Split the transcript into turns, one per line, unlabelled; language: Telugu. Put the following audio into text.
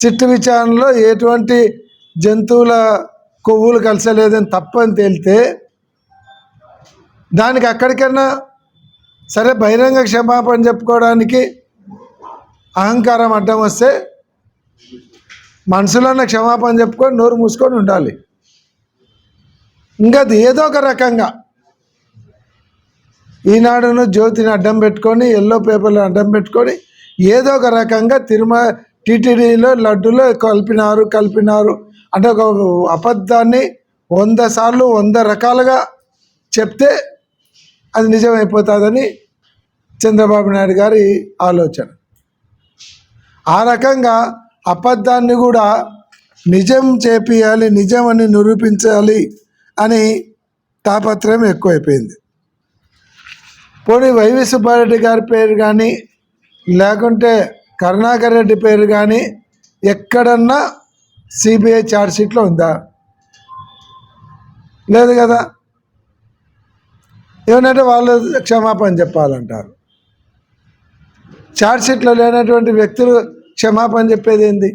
చిట్టు విచారణలో ఎటువంటి జంతువుల కొవ్వులు కలిసలేదని తప్పని తేలితే దానికి అక్కడికన్నా సరే బహిరంగ క్షమాపణ చెప్పుకోవడానికి అహంకారం అడ్డం వస్తే మనసులోనే క్షమాపణ చెప్పుకొని నోరు మూసుకొని ఉండాలి. ఇంకా అది ఏదో ఒక రకంగా ఈనాడును జ్యోతిని అడ్డం పెట్టుకొని ఎల్లో పేపర్లు అడ్డం పెట్టుకొని ఏదో ఒక రకంగా టీటీడీలో లడ్డులో కలిపినారు అంటే ఒక అబద్ధాన్ని 100 సార్లు 100 రకాలుగా చెప్తే అది నిజమైపోతుందని చంద్రబాబు నాయుడు గారి ఆలోచన. ఆ రకంగా అబద్ధాన్ని కూడా నిజం చేపియాలి, నిజమని నిరూపించాలి అని తాపత్రయం ఎక్కువైపోయింది. పోనీ వైవి సుబ్బారెడ్డి గారి పేరు కానీ లేకుంటే కరుణాకర్ రెడ్డి పేరు కానీ ఎక్కడన్నా సిబిఐ ఛార్జ్షీట్లో ఉందా? లేదు కదా. ఏమంటే వాళ్ళు క్షమాపణ చెప్పాలంటారు. ఛార్జ్షీట్లో లేనటువంటి వ్యక్తులు క్షమాపణ చెప్పేది ఏంది?